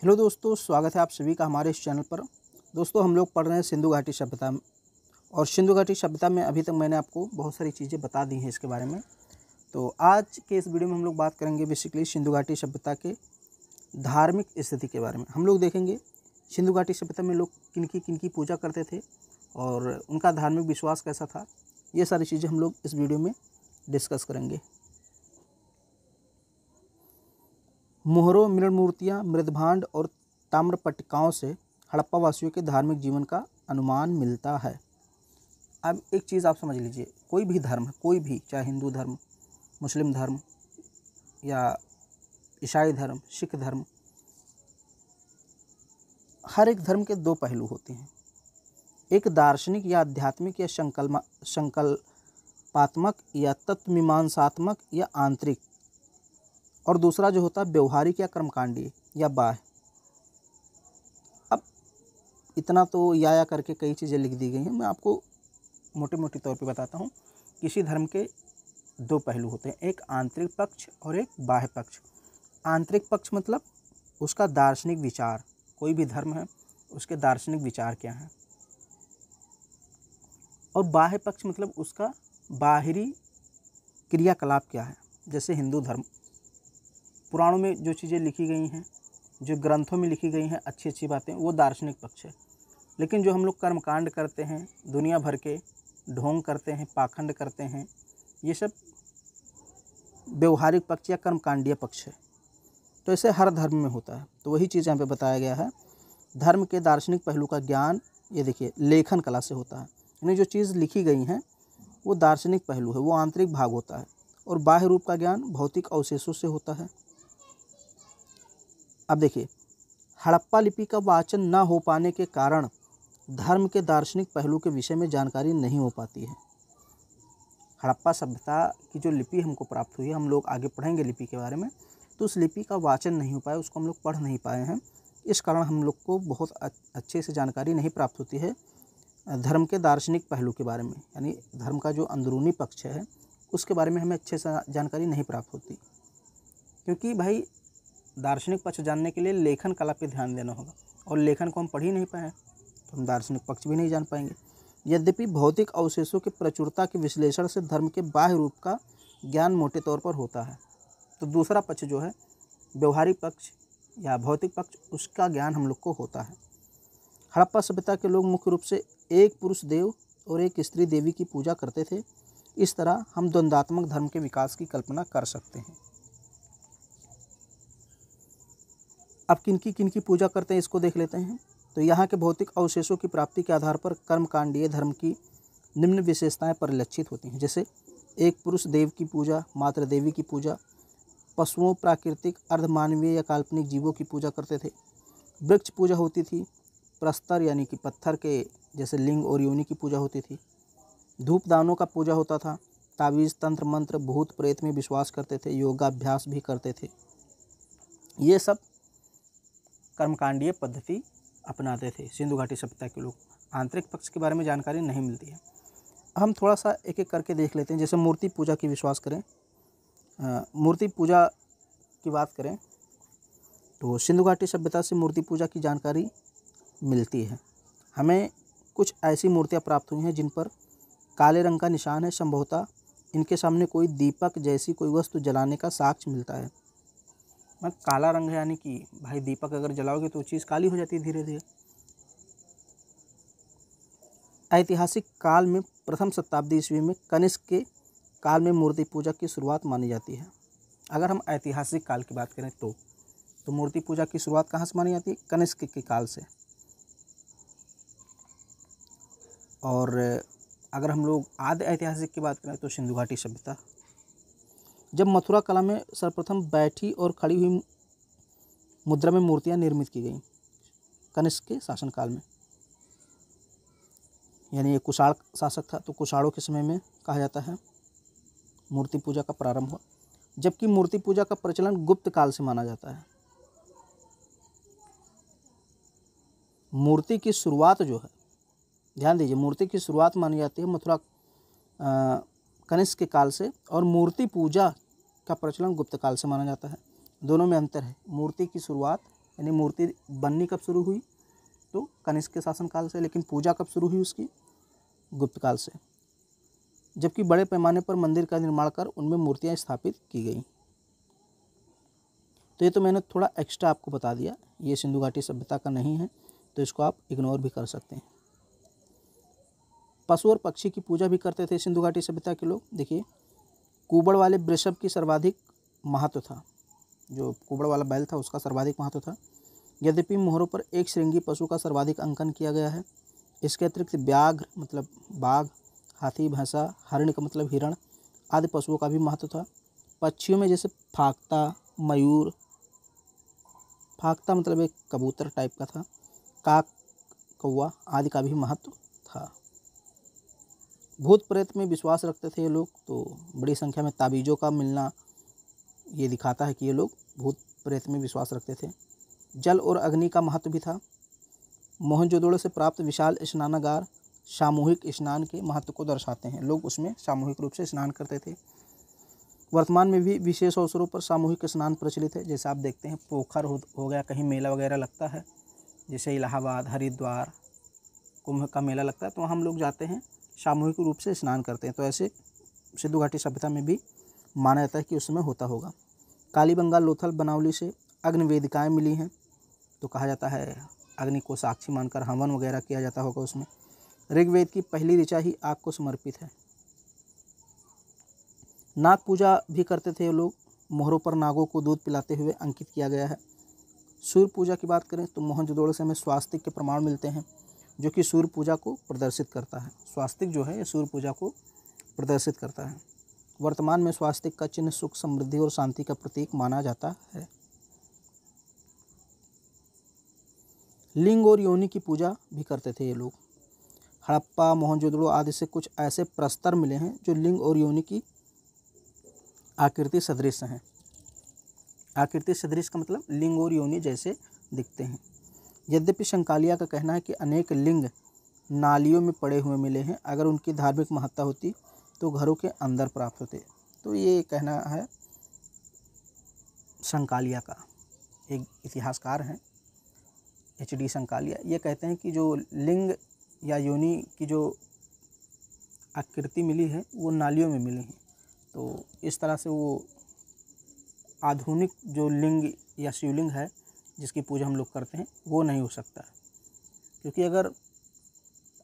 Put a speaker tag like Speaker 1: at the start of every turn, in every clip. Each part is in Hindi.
Speaker 1: हेलो दोस्तों, स्वागत है आप सभी का हमारे इस चैनल पर। दोस्तों, हम लोग पढ़ रहे हैं सिंधु घाटी सभ्यता में। और सिंधु घाटी सभ्यता में अभी तक मैंने आपको बहुत सारी चीज़ें बता दी हैं इसके बारे में। तो आज के इस वीडियो में हम लोग बात करेंगे बेसिकली सिंधु घाटी सभ्यता के धार्मिक स्थिति के बारे में। हम लोग देखेंगे सिंधु घाटी सभ्यता में लोग किनकी पूजा करते थे और उनका धार्मिक विश्वास कैसा था। ये सारी चीज़ें हम लोग इस वीडियो में डिस्कस करेंगे। मोहरों, मृण मूर्तियाँ, मृदभांड और ताम्र पट्टिकाओं से हड़प्पा वासियों के धार्मिक जीवन का अनुमान मिलता है। अब एक चीज़ आप समझ लीजिए, कोई भी धर्म, कोई भी, चाहे हिंदू धर्म, मुस्लिम धर्म या ईसाई धर्म, सिख धर्म, हर एक धर्म के दो पहलू होते हैं। एक दार्शनिक या आध्यात्मिक या संकल्पात्मक या तत्वमीमांसात्मक या आंतरिक, और दूसरा जो होता है व्यवहारिक या कर्मकांडीय या बाह्य। अब इतना तो या करके कई चीज़ें लिख दी गई हैं, मैं आपको मोटे मोटे तौर पे बताता हूँ। किसी धर्म के दो पहलू होते हैं, एक आंतरिक पक्ष और एक बाह्य पक्ष। आंतरिक पक्ष मतलब उसका दार्शनिक विचार, कोई भी धर्म है उसके दार्शनिक विचार क्या हैं। और बाह्य पक्ष मतलब उसका बाहरी क्रियाकलाप क्या है। जैसे हिंदू धर्म, पुराणों में जो चीज़ें लिखी गई हैं, जो ग्रंथों में लिखी गई हैं अच्छी अच्छी बातें, वो दार्शनिक पक्ष है। लेकिन जो हम लोग कर्मकांड करते हैं, दुनिया भर के ढोंग करते हैं, पाखंड करते हैं, ये सब व्यवहारिक पक्ष या कर्मकांडीय पक्ष है। तो ऐसे हर धर्म में होता है। तो वही चीज़ यहाँ पे बताया गया है। धर्म के दार्शनिक पहलू का ज्ञान, ये देखिए, लेखन कला से होता है। यानी जो चीज़ लिखी गई हैं वो दार्शनिक पहलू है, वो आंतरिक भाग होता है। और बाह्य रूप का ज्ञान भौतिक अवशेषों से होता है। अब देखिए, हड़प्पा लिपि का वाचन न हो पाने के कारण धर्म के दार्शनिक पहलू के विषय में जानकारी नहीं हो पाती है। हड़प्पा सभ्यता की जो लिपि हमको प्राप्त हुई है, हम लोग आगे पढ़ेंगे लिपि के बारे में, तो उस लिपि का वाचन नहीं हो पाया, उसको हम लोग पढ़ नहीं पाए हैं। इस कारण हम लोग को बहुत अच्छे से जानकारी नहीं प्राप्त होती है धर्म के दार्शनिक पहलू के बारे में। यानी धर्म का जो अंदरूनी पक्ष है उसके बारे में हमें अच्छे से जानकारी नहीं प्राप्त होती, क्योंकि भाई दार्शनिक पक्ष जानने के लिए लेखन कला पे ध्यान देना होगा, और लेखन को हम पढ़ ही नहीं पाए तो हम दार्शनिक पक्ष भी नहीं जान पाएंगे। यद्यपि भौतिक अवशेषों की प्रचुरता के विश्लेषण से धर्म के बाह्य रूप का ज्ञान मोटे तौर पर होता है। तो दूसरा पक्ष जो है, व्यवहारिक पक्ष या भौतिक पक्ष, उसका ज्ञान हम लोग को होता है। हड़प्पा सभ्यता के लोग मुख्य रूप से एक पुरुष देव और एक स्त्री देवी की पूजा करते थे। इस तरह हम द्वंद्वात्मक धर्म के विकास की कल्पना कर सकते हैं। अब किनकी पूजा करते हैं इसको देख लेते हैं। तो यहाँ के भौतिक अवशेषों की प्राप्ति के आधार पर कर्मकांडीय धर्म की निम्न विशेषताएं परिलक्षित होती हैं। जैसे एक पुरुष देव की पूजा, मातृ देवी की पूजा, पशुओं, प्राकृतिक, अर्धमानवीय या काल्पनिक जीवों की पूजा करते थे। वृक्ष पूजा होती थी। प्रस्तर यानी कि पत्थर के जैसे लिंग और योनि की पूजा होती थी। धूप दानों का पूजा होता था। तावीज़, तंत्र मंत्र, भूत प्रेत में विश्वास करते थे। योगाभ्यास भी करते थे। ये सब कर्मकांडीय पद्धति अपनाते थे सिंधु घाटी सभ्यता के लोग। आंतरिक पक्ष के बारे में जानकारी नहीं मिलती है। हम थोड़ा सा एक एक करके देख लेते हैं। जैसे मूर्ति पूजा की विश्वास करें, मूर्ति पूजा की बात करें तो सिंधु घाटी सभ्यता से मूर्ति पूजा की जानकारी मिलती है। हमें कुछ ऐसी मूर्तियाँ प्राप्त हुई हैं जिन पर काले रंग का निशान है। संभवतः इनके सामने कोई दीपक जैसी कोई वस्तु जलाने का साक्ष्य मिलता है। मैं काला रंग है, यानी कि भाई दीपक अगर जलाओगे तो चीज़ काली हो जाती है धीरे धीरे। ऐतिहासिक काल में प्रथम शताब्दी ईस्वी में कनिष्क के काल में मूर्ति पूजा की शुरुआत मानी जाती है। अगर हम ऐतिहासिक काल की बात करें तो मूर्ति पूजा की शुरुआत कहाँ से मानी जाती है? कनिष्क के काल से। और अगर हम लोग आदि ऐतिहासिक की बात करें तो सिंधु घाटी सभ्यता। जब मथुरा कला में सर्वप्रथम बैठी और खड़ी हुई मुद्रा में मूर्तियां निर्मित की गईं कनिष्क के शासनकाल में, यानी ये कुषाण शासक था, तो कुषाणों के समय में कहा जाता है मूर्ति पूजा का प्रारंभ हुआ। जबकि मूर्ति पूजा का प्रचलन गुप्त काल से माना जाता है। मूर्ति की शुरुआत जो है, ध्यान दीजिए, मूर्ति की शुरुआत मानी जाती है मथुरा कनिष्क के काल से, और मूर्ति पूजा का प्रचलन गुप्त काल से माना जाता है। दोनों में अंतर है। मूर्ति की शुरुआत यानी मूर्ति बननी कब शुरू हुई, तो कनिष्क के शासनकाल से, लेकिन पूजा कब शुरू हुई उसकी, गुप्त काल से, जबकि बड़े पैमाने पर मंदिर का निर्माण कर उनमें मूर्तियां स्थापित की गई। तो ये तो मैंने थोड़ा एक्स्ट्रा आपको बता दिया, ये सिंधु घाटी सभ्यता का नहीं है, तो इसको आप इग्नोर भी कर सकते हैं। पशु और पक्षी की पूजा भी करते थे सिंधु घाटी सभ्यता के लोग। देखिए, कुबड़ वाले वृषभ की सर्वाधिक महत्व था, जो कुबड़ वाला बैल था उसका सर्वाधिक महत्व था। यद्यपि मोहरों पर एक श्रृंगी पशु का सर्वाधिक अंकन किया गया है। इसके अतिरिक्त व्याघ्र मतलब बाघ, हाथी, भैंसा, हरिण का मतलब हिरण आदि पशुओं का भी महत्व था। पक्षियों में जैसे फाख्ता, मयूर, फाख्ता मतलब एक कबूतर टाइप का था, काक, कौवा आदि का भी महत्व था। भूत प्रेत में विश्वास रखते थे ये लोग, तो बड़ी संख्या में ताबीज़ों का मिलना ये दिखाता है कि ये लोग भूत प्रेत में विश्वास रखते थे। जल और अग्नि का महत्व भी था। मोहनजोदड़ो से प्राप्त विशाल स्नानागार सामूहिक स्नान के महत्व को दर्शाते हैं। लोग उसमें सामूहिक रूप से स्नान करते थे। वर्तमान में भी विशेष अवसरों पर सामूहिक स्नान प्रचलित है। जैसे आप देखते हैं पोखर हो गया, कहीं मेला वगैरह लगता है, जैसे इलाहाबाद, हरिद्वार, कुंभ का मेला लगता है, तो हम लोग जाते हैं, सामूहिक रूप से स्नान करते हैं। तो ऐसे सिंधु घाटी सभ्यता में भी माना जाता है कि उस समय होता होगा। कालीबंगा, लोथल, बनावली से अग्नि वेदिकाएँ मिली हैं, तो कहा जाता है अग्नि को साक्षी मानकर हवन वगैरह किया जाता होगा उसमें। ऋग्वेद की पहली ऋचा ही आग को समर्पित है। नाग पूजा भी करते थे लोग। मोहरों पर नागों को दूध पिलाते हुए अंकित किया गया है। सूर्य पूजा की बात करें तो मोहनजोदड़ो से हमें स्वास्तिक के प्रमाण मिलते हैं, जो कि सूर्य पूजा को प्रदर्शित करता है। स्वास्तिक जो है ये सूर्य पूजा को प्रदर्शित करता है। वर्तमान में स्वास्तिक का चिन्ह सुख, समृद्धि और शांति का प्रतीक माना जाता है। लिंग और योनि की पूजा भी करते थे ये लोग। हड़प्पा, मोहनजोदड़ो आदि से कुछ ऐसे प्रस्तर मिले हैं जो लिंग और योनि की आकृति सदृश हैं। आकृति सदृश का मतलब लिंग और योनि जैसे दिखते हैं। यद्यपि शंकालिया का कहना है कि अनेक लिंग नालियों में पड़े हुए मिले हैं। अगर उनकी धार्मिक महत्ता होती तो घरों के अंदर प्राप्त होते। तो ये कहना है शंकालिया का, एक इतिहासकार हैं HD शंकालिया। ये कहते हैं कि जो लिंग या योनि की जो आकृति मिली है वो नालियों में मिली है। तो इस तरह से वो आधुनिक जो लिंग या शिवलिंग है जिसकी पूजा हम लोग करते हैं वो नहीं हो सकता, क्योंकि अगर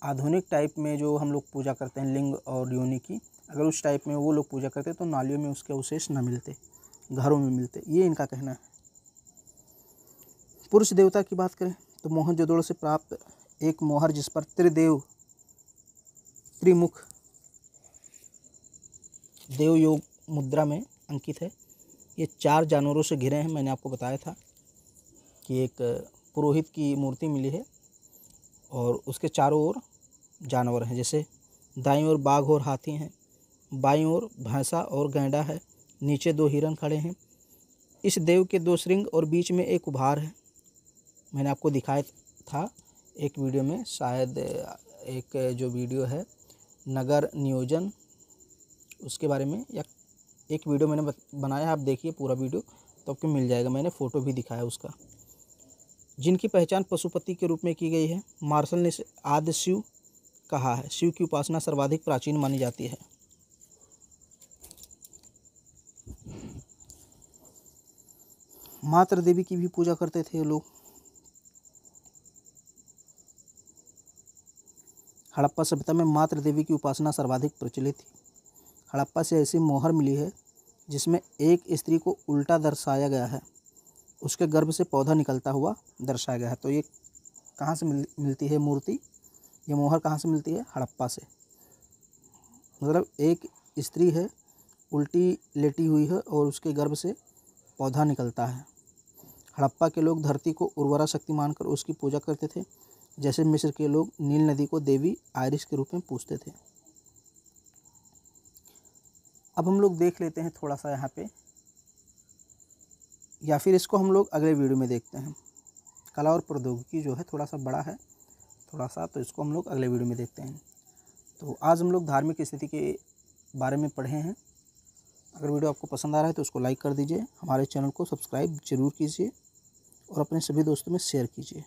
Speaker 1: आधुनिक टाइप में जो हम लोग पूजा करते हैं लिंग और योनि की, अगर उस टाइप में वो लोग पूजा करते तो नालियों में उसके अवशेष न मिलते, घरों में मिलते, ये इनका कहना है। पुरुष देवता की बात करें तो मोहनजोदड़ो से प्राप्त एक मोहर जिस पर त्रिदेव, त्रिमुख देव योग मुद्रा में अंकित है। ये 4 जानवरों से घिरे हैं। मैंने आपको बताया था कि एक पुरोहित की मूर्ति मिली है और उसके चारों ओर जानवर हैं, जैसे दाईं ओर बाघ और हाथी हैं, बाईं ओर भैंसा और गैंडा है, नीचे 2 हिरन खड़े हैं। इस देव के 2 श्रृंग और बीच में एक उभार है। मैंने आपको दिखाया था एक वीडियो में, शायद एक जो वीडियो है नगर नियोजन उसके बारे में, या एक वीडियो मैंने बनाया है, आप देखिए पूरा वीडियो तो आपको मिल जाएगा। मैंने फ़ोटो भी दिखाया उसका। जिनकी पहचान पशुपति के रूप में की गई है। मार्शल ने इसे आदि शिव कहा है। शिव की उपासना सर्वाधिक प्राचीन मानी जाती है। मातृ देवी की भी पूजा करते थे लोग। हड़प्पा सभ्यता में मातृ देवी की उपासना सर्वाधिक प्रचलित थी। हड़प्पा से ऐसी मोहर मिली है जिसमें एक स्त्री को उल्टा दर्शाया गया है, उसके गर्भ से पौधा निकलता हुआ दर्शाया गया है। तो ये कहाँ से मिलती है मूर्ति, ये मोहर कहाँ से मिलती है? हड़प्पा से। मतलब एक स्त्री है, उल्टी लेटी हुई है और उसके गर्भ से पौधा निकलता है। हड़प्पा के लोग धरती को उर्वरा शक्ति मानकर उसकी पूजा करते थे, जैसे मिस्र के लोग नील नदी को देवी आयरिस के रूप में पूजते थे। अब हम लोग देख लेते हैं थोड़ा सा यहाँ पे, या फिर इसको हम लोग अगले वीडियो में देखते हैं। कला और प्रौद्योगिकी जो है थोड़ा सा बड़ा है, थोड़ा सा, तो इसको हम लोग अगले वीडियो में देखते हैं। तो आज हम लोग धार्मिक स्थिति के बारे में पढ़े हैं। अगर वीडियो आपको पसंद आ रहा है तो उसको लाइक कर दीजिए, हमारे चैनल को सब्सक्राइब जरूर कीजिए और अपने सभी दोस्तों में शेयर कीजिए।